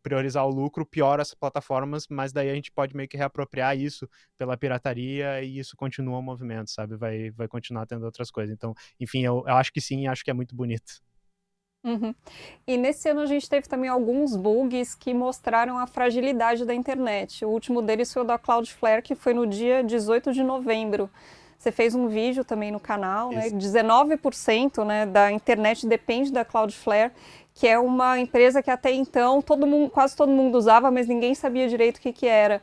priorizar o lucro piora essas plataformas, mas daí a gente pode meio que reapropriar isso pela pirataria, e isso continua o movimento, sabe? Vai continuar tendo outras coisas. Então, enfim, eu acho que sim, acho que é muito bonito. Uhum. E nesse ano a gente teve também alguns bugs que mostraram a fragilidade da internet. O último deles foi o da Cloudflare, que foi no dia 18 de novembro. Você fez um vídeo também no canal, né? Isso. 19%, né, da internet depende da Cloudflare, que é uma empresa que até então quase todo mundo usava, mas ninguém sabia direito o que era.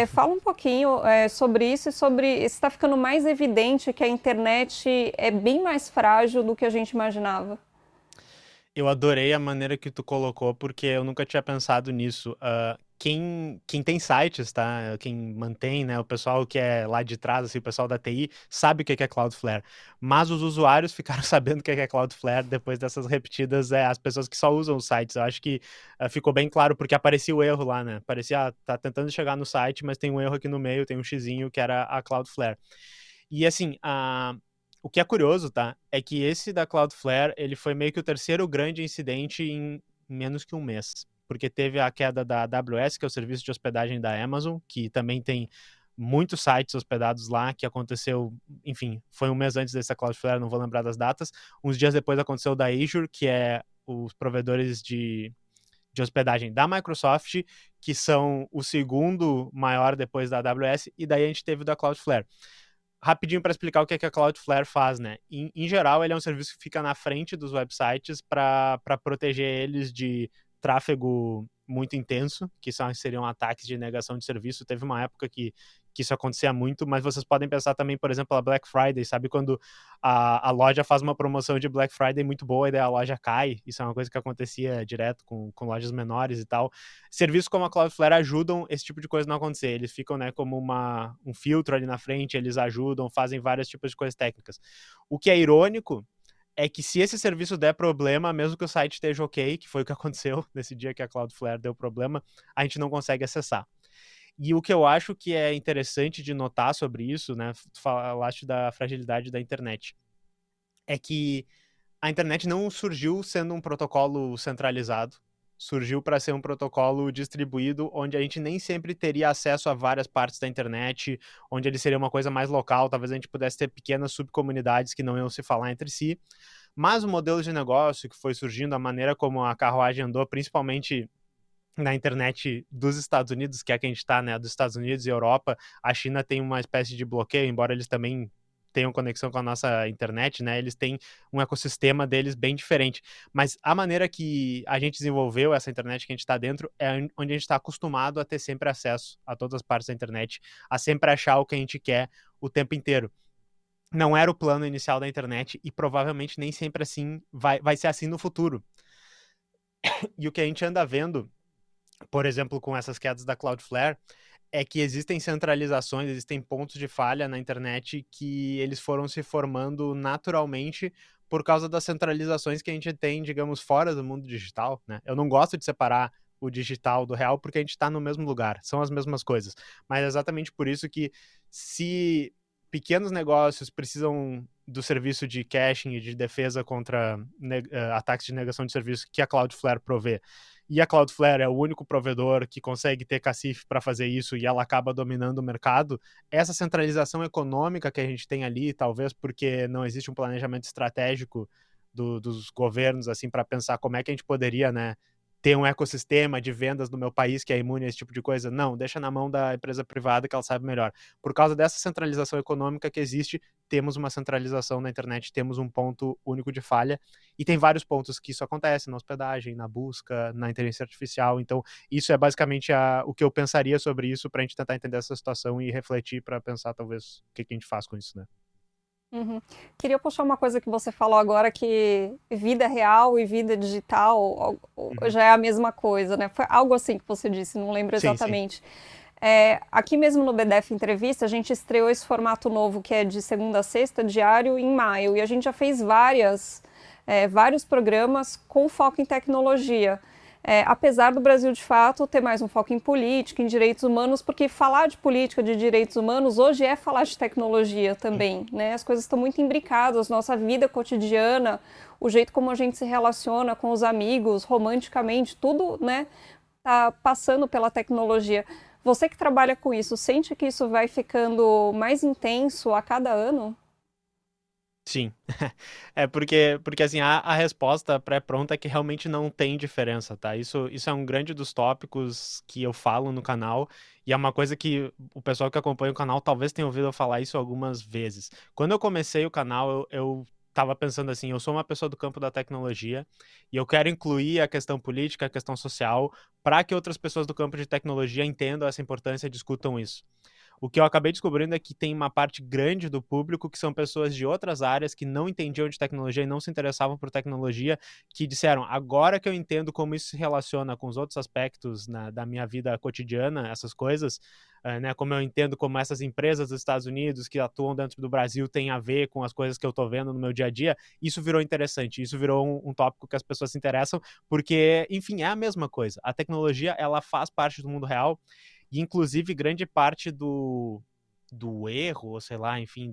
Fala um pouquinho sobre isso e sobre se está ficando mais evidente que a internet é bem mais frágil do que a gente imaginava. Eu adorei a maneira que tu colocou, porque eu nunca tinha pensado nisso. Quem tem sites, tá? Quem mantém, né? O pessoal que é lá de trás, assim, o pessoal da TI, sabe o que é Cloudflare. Mas os usuários ficaram sabendo o que é Cloudflare depois dessas repetidas, as pessoas que só usam os sites. Eu acho que ficou bem claro, porque aparecia o erro lá, né? Parecia, tá tentando chegar no site, mas tem um erro aqui no meio, tem um xizinho que era a Cloudflare. E assim, o que é curioso, tá? É que esse da Cloudflare, ele foi meio que o terceiro grande incidente em menos que um mês. Porque teve a queda da AWS, que é o serviço de hospedagem da Amazon, que também tem muitos sites hospedados lá, que aconteceu, enfim, foi um mês antes dessa Cloudflare, não vou lembrar das datas. Uns dias depois aconteceu o da Azure, que é os provedores de hospedagem da Microsoft, que são o segundo maior depois da AWS, e daí a gente teve o da Cloudflare. Rapidinho para explicar o que a Cloudflare faz, né? Em geral, ele é um serviço que fica na frente dos websites para proteger eles de tráfego muito intenso, que seriam ataques de negação de serviço. Teve uma época que isso acontecia muito, mas vocês podem pensar também, por exemplo, a Black Friday, sabe? Quando a loja faz uma promoção de Black Friday muito boa e daí a loja cai. Isso é uma coisa que acontecia direto com lojas menores e tal. Serviços como a Cloudflare ajudam esse tipo de coisa não acontecer. Eles ficam, né, como um filtro ali na frente, eles ajudam, fazem vários tipos de coisas técnicas. O que é irônico é que se esse serviço der problema, mesmo que o site esteja ok, que foi o que aconteceu nesse dia que a Cloudflare deu problema, a gente não consegue acessar. E o que eu acho que é interessante de notar sobre isso, né, tu falaste da fragilidade da internet, é que a internet não surgiu sendo um protocolo centralizado, surgiu para ser um protocolo distribuído, onde a gente nem sempre teria acesso a várias partes da internet, onde ele seria uma coisa mais local, talvez a gente pudesse ter pequenas subcomunidades que não iam se falar entre si, mas o modelo de negócio que foi surgindo, a maneira como a carruagem andou, principalmente na internet dos Estados Unidos, que é a que a gente está, né, dos Estados Unidos e Europa, a China tem uma espécie de bloqueio, embora eles também tenham conexão com a nossa internet, né, eles têm um ecossistema deles bem diferente, mas a maneira que a gente desenvolveu essa internet que a gente está dentro é onde a gente está acostumado a ter sempre acesso a todas as partes da internet, a sempre achar o que a gente quer o tempo inteiro. Não era o plano inicial da internet e provavelmente nem sempre assim vai ser assim no futuro. E o que a gente anda vendo, por exemplo, com essas quedas da Cloudflare, é que existem centralizações, existem pontos de falha na internet que eles foram se formando naturalmente por causa das centralizações que a gente tem, digamos, fora do mundo digital, né? Eu não gosto de separar o digital do real, porque a gente está no mesmo lugar, são as mesmas coisas. Mas é exatamente por isso que, se pequenos negócios precisam do serviço de caching e de defesa contra ataques de negação de serviço que a Cloudflare provê, e a Cloudflare é o único provedor que consegue ter cacife para fazer isso e ela acaba dominando o mercado, essa centralização econômica que a gente tem ali, talvez porque não existe um planejamento estratégico dos governos assim para pensar como é que a gente poderia, né, ter um ecossistema de vendas no meu país que é imune a esse tipo de coisa. Não, deixa na mão da empresa privada que ela sabe melhor. Por causa dessa centralização econômica que existe, temos uma centralização na internet, temos um ponto único de falha, e tem vários pontos que isso acontece, na hospedagem, na busca, na inteligência artificial. Então, isso é basicamente o que eu pensaria sobre isso para a gente tentar entender essa situação e refletir para pensar, talvez, o que a gente faz com isso, né? Uhum. Queria puxar uma coisa que você falou agora, que vida real e vida digital Uhum. já é a mesma coisa, né? Foi algo assim que você disse, não lembro Sim, sim. exatamente. Aqui mesmo no BDF Entrevista, a gente estreou esse formato novo que é de segunda a sexta, diário, em maio. E a gente já fez vários programas com foco em tecnologia. Apesar do Brasil, de fato, ter mais um foco em política, em direitos humanos, porque falar de política, de direitos humanos, hoje é falar de tecnologia também, né? As coisas estão muito imbricadas, nossa vida cotidiana, o jeito como a gente se relaciona com os amigos, romanticamente, tudo, né, tá passando pela tecnologia. Você que trabalha com isso, sente que isso vai ficando mais intenso a cada ano? Sim. É porque assim, a resposta pré-pronta é que realmente não tem diferença, tá? Isso é um grande dos tópicos que eu falo no canal, e é uma coisa que o pessoal que acompanha o canal talvez tenha ouvido eu falar isso algumas vezes. Quando eu comecei o canal, eu tava pensando assim, eu sou uma pessoa do campo da tecnologia e eu quero incluir a questão política, a questão social, para que outras pessoas do campo de tecnologia entendam essa importância e discutam isso. O que eu acabei descobrindo é que tem uma parte grande do público que são pessoas de outras áreas que não entendiam de tecnologia e não se interessavam por tecnologia, que disseram, agora que eu entendo como isso se relaciona com os outros aspectos da minha vida cotidiana, essas coisas, né, como eu entendo como essas empresas dos Estados Unidos que atuam dentro do Brasil têm a ver com as coisas que eu estou vendo no meu dia a dia, isso virou interessante, isso virou um tópico que as pessoas se interessam, porque, enfim, é a mesma coisa. A tecnologia, ela faz parte do mundo real, e inclusive grande parte do erro, ou sei lá, enfim,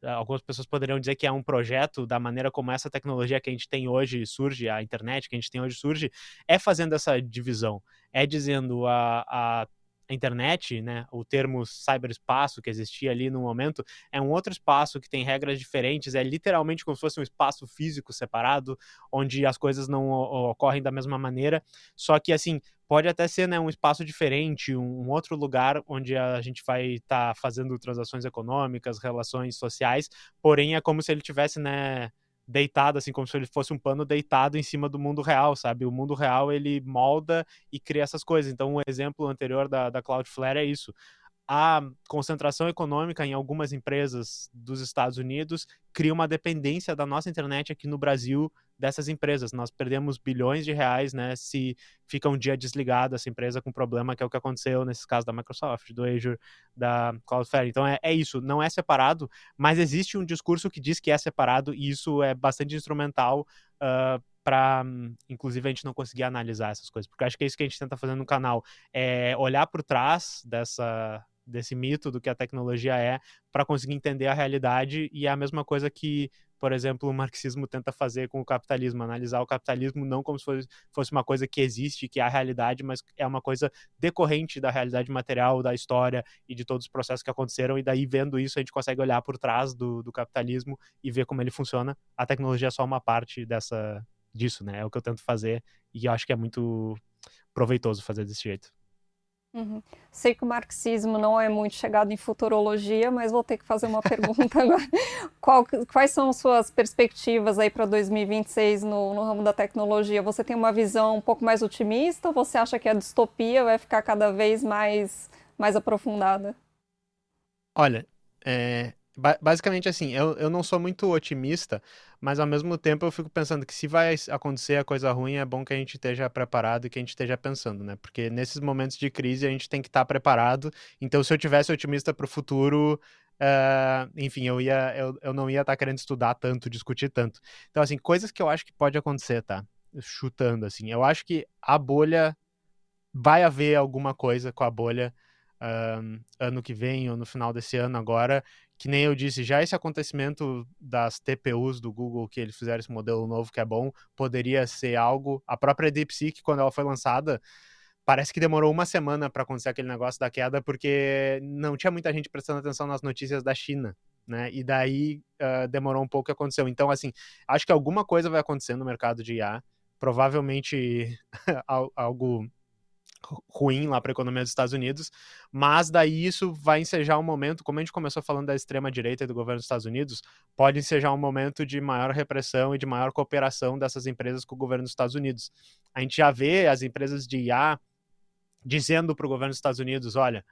algumas pessoas poderiam dizer que é um projeto da maneira como essa tecnologia que a gente tem hoje surge, a internet que a gente tem hoje surge, é fazendo essa divisão, é dizendo a internet, né, o termo cyberespaço que existia ali no momento, é um outro espaço que tem regras diferentes, é literalmente como se fosse um espaço físico separado, onde as coisas não ocorrem da mesma maneira, só que assim, pode até ser, né, um espaço diferente, um outro lugar onde a gente vai estar fazendo transações econômicas, relações sociais, porém é como se ele tivesse, né, deitado, assim, como se ele fosse um pano deitado em cima do mundo real, sabe? O mundo real, ele molda e cria essas coisas. Então, um exemplo anterior da Cloudflare é isso. A concentração econômica em algumas empresas dos Estados Unidos cria uma dependência da nossa internet aqui no Brasil dessas empresas. Nós perdemos bilhões de reais, né, se fica um dia desligado essa empresa com problema, que é o que aconteceu nesses casos da Microsoft, do Azure, da Cloudflare. Então é isso, não é separado, mas existe um discurso que diz que é separado e isso é bastante instrumental para, inclusive, a gente não conseguir analisar essas coisas, porque acho que é isso que a gente tenta fazer no canal, é olhar por trás desse mito do que a tecnologia é, para conseguir entender a realidade, e é a mesma coisa que, por exemplo, o marxismo tenta fazer com o capitalismo, analisar o capitalismo não como se fosse uma coisa que existe, que é a realidade, mas é uma coisa decorrente da realidade material, da história e de todos os processos que aconteceram, e daí, vendo isso, a gente consegue olhar por trás do capitalismo e ver como ele funciona. A tecnologia é só uma parte disso, né? É o que eu tento fazer, e eu acho que é muito proveitoso fazer desse jeito. Uhum. Sei que o marxismo não é muito chegado em futurologia, mas vou ter que fazer uma pergunta agora. Quais são suas perspectivas aí para 2026 no ramo da tecnologia? Você tem uma visão um pouco mais otimista ou você acha que a distopia vai ficar cada vez mais aprofundada? Olha, basicamente assim, eu não sou muito otimista, mas ao mesmo tempo eu fico pensando que se vai acontecer a coisa ruim, é bom que a gente esteja preparado e que a gente esteja pensando, né? Porque nesses momentos de crise a gente tem que estar preparado. Então, se eu tivesse otimista para o futuro, enfim, eu não ia estar querendo estudar tanto, discutir tanto. Então, assim, coisas que eu acho que pode acontecer, tá? Chutando, assim, eu acho que a bolha vai haver alguma coisa com a bolha ano que vem ou no final desse ano agora, que nem eu disse, já esse acontecimento das TPUs do Google, que eles fizeram esse modelo novo que é bom, poderia ser algo, a própria DeepSeek, quando ela foi lançada, parece que demorou uma semana para acontecer aquele negócio da queda, porque não tinha muita gente prestando atenção nas notícias da China, né? E daí demorou um pouco que aconteceu. Então, assim, acho que alguma coisa vai acontecer no mercado de IA, provavelmente algo ruim lá para a economia dos Estados Unidos, mas daí isso vai ensejar um momento, como a gente começou falando da extrema-direita e do governo dos Estados Unidos, pode ensejar um momento de maior repressão e de maior cooperação dessas empresas com o governo dos Estados Unidos. A gente já vê as empresas de IA dizendo para o governo dos Estados Unidos, olha,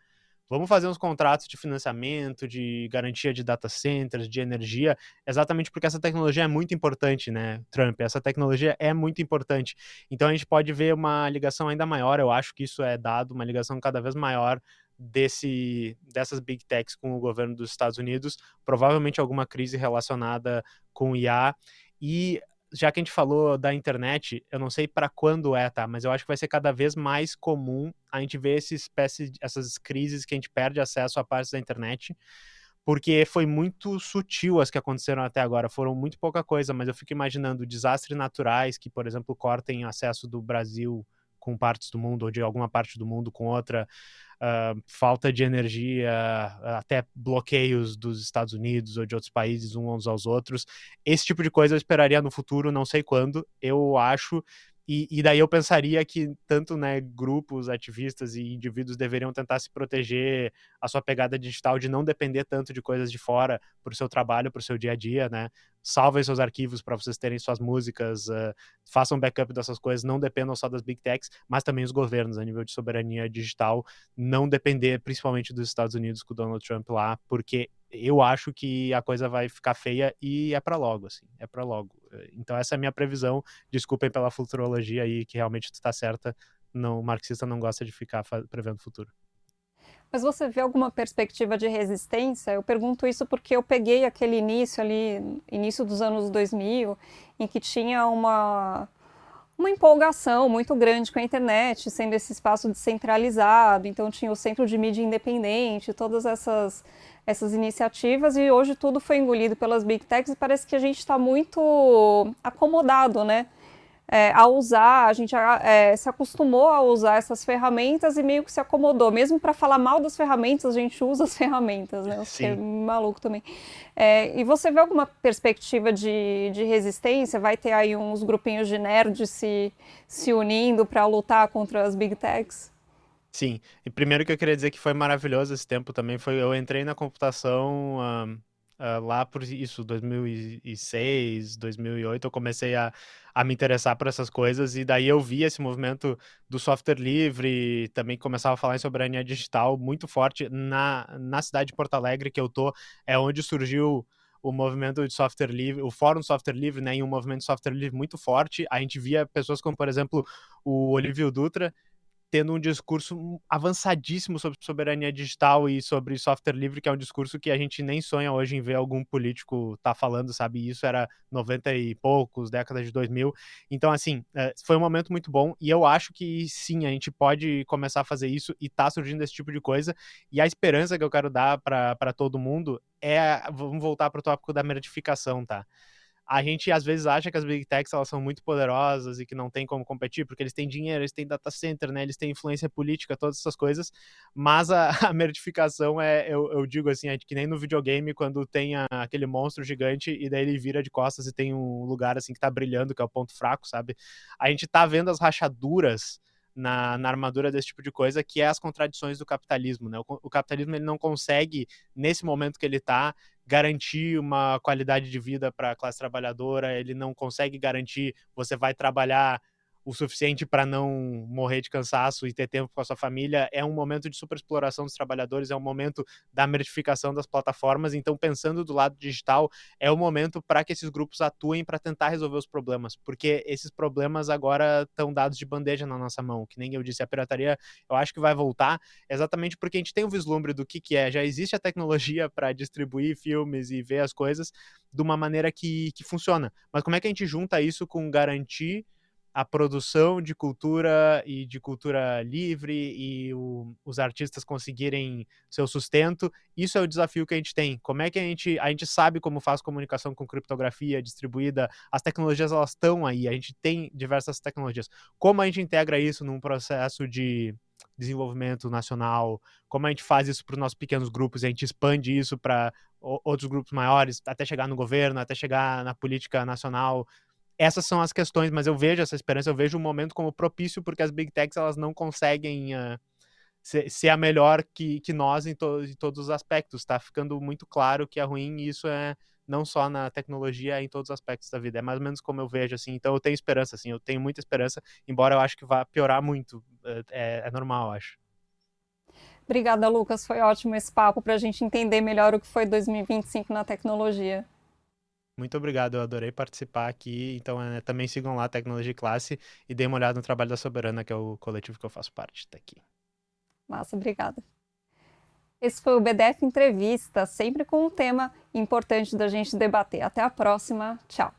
vamos fazer uns contratos de financiamento, de garantia de data centers, de energia, exatamente porque essa tecnologia é muito importante, né, Trump? Essa tecnologia é muito importante. Então a gente pode ver uma ligação ainda maior, eu acho que isso é dado, uma ligação cada vez maior dessas big techs com o governo dos Estados Unidos, provavelmente alguma crise relacionada com IA. E já que a gente falou da internet, eu não sei para quando tá? Mas eu acho que vai ser cada vez mais comum a gente ver essas crises que a gente perde acesso a partes da internet, porque foi muito sutil as que aconteceram até agora, foram muito pouca coisa, mas eu fico imaginando desastres naturais que, por exemplo, cortem acesso do Brasil com partes do mundo, ou de alguma parte do mundo com outra, falta de energia, até bloqueios dos Estados Unidos ou de outros países uns aos outros. Esse tipo de coisa eu esperaria no futuro, não sei quando, eu acho. E daí eu pensaria que tanto, né, grupos, ativistas e indivíduos deveriam tentar se proteger a sua pegada digital, de não depender tanto de coisas de fora para o seu trabalho, para o seu dia a dia, né? Salvem seus arquivos para vocês terem suas músicas, façam backup dessas coisas, não dependam só das big techs, mas também os governos, a nível de soberania digital, não depender principalmente dos Estados Unidos com o Donald Trump lá, porque eu acho que a coisa vai ficar feia e é para logo, assim, é para logo. Então essa é a minha previsão. Desculpem pela futurologia aí, que realmente está certa. Não, o marxista não gosta de ficar prevendo o futuro. Mas você vê alguma perspectiva de resistência? Eu pergunto isso porque eu peguei aquele início ali, início dos anos 2000, em que tinha uma empolgação muito grande com a internet, sendo esse espaço descentralizado, então tinha o Centro de Mídia Independente, todas essas iniciativas, e hoje tudo foi engolido pelas Big Techs e parece que a gente está muito acomodado, né? A usar, a gente se acostumou a usar essas ferramentas e meio que se acomodou. Mesmo para falar mal das ferramentas, a gente usa as ferramentas, né? O que é maluco também. E você vê alguma perspectiva de resistência? Vai ter aí uns grupinhos de nerds se unindo para lutar contra as Big Techs? Sim, e primeiro que eu queria dizer que foi maravilhoso esse tempo também, eu entrei na computação lá por isso, 2006, 2008, eu comecei a me interessar por essas coisas, e daí eu vi esse movimento do software livre, também começava a falar em soberania digital muito forte na cidade de Porto Alegre, que eu tô, é onde surgiu o movimento de software livre, o fórum de software livre, né, em um movimento de software livre muito forte. A gente via pessoas como, por exemplo, o Olívio Dutra, tendo um discurso avançadíssimo sobre soberania digital e sobre software livre, que é um discurso que a gente nem sonha hoje em ver algum político tá falando, sabe? Isso era 90 e poucos, década de 2000. Então, assim, foi um momento muito bom, e eu acho que sim, a gente pode começar a fazer isso, e tá surgindo esse tipo de coisa, e a esperança que eu quero dar para todo mundo vamos voltar pro tópico da merdificação, tá? A gente às vezes acha que as big techs elas são muito poderosas e que não tem como competir, porque eles têm dinheiro, eles têm data center, né? Eles têm influência política, todas essas coisas, mas a merdificação eu digo assim, é que nem no videogame, quando tem aquele monstro gigante e daí ele vira de costas e tem um lugar assim que tá brilhando, que é o ponto fraco, sabe? A gente tá vendo as rachaduras na armadura desse tipo de coisa, que é as contradições do capitalismo, né? O capitalismo ele não consegue, nesse momento que ele tá, garantir uma qualidade de vida para a classe trabalhadora, ele não consegue garantir você vai trabalhar o suficiente para não morrer de cansaço e ter tempo com a sua família. É um momento de superexploração dos trabalhadores, é um momento da merdificação das plataformas. Então, pensando do lado digital, é o momento para que esses grupos atuem para tentar resolver os problemas, porque esses problemas agora estão dados de bandeja na nossa mão, que nem eu disse, a pirataria eu acho que vai voltar, exatamente porque a gente tem um vislumbre do que é, já existe a tecnologia para distribuir filmes e ver as coisas de uma maneira que funciona, mas como é que a gente junta isso com garantir a produção de cultura e de cultura livre e os artistas conseguirem seu sustento, isso é o desafio que a gente tem. Como é que a gente sabe como faz comunicação com criptografia distribuída, as tecnologias elas estão aí, a gente tem diversas tecnologias. Como a gente integra isso num processo de desenvolvimento nacional, como a gente faz isso para os nossos pequenos grupos, a gente expande isso para outros grupos maiores, até chegar no governo, até chegar na política nacional. Essas são as questões, mas eu vejo essa esperança, eu vejo o momento como propício, porque as Big Techs elas não conseguem ser a melhor que nós em todos os aspectos. Está ficando muito claro que é ruim, e isso é não só na tecnologia, é em todos os aspectos da vida. É mais ou menos como eu vejo, assim. Então eu tenho esperança, assim, eu tenho muita esperança, embora eu acho que vá piorar muito. É normal, eu acho. Obrigada, Lucas. Foi ótimo esse papo para a gente entender melhor o que foi 2025 na tecnologia. Muito obrigado, eu adorei participar aqui. Então, também sigam lá a Tecnologia e Classe e deem uma olhada no trabalho da Soberana, que é o coletivo que eu faço parte daqui. Massa, obrigada. Esse foi o BDF Entrevista, sempre com um tema importante da gente debater. Até a próxima. Tchau.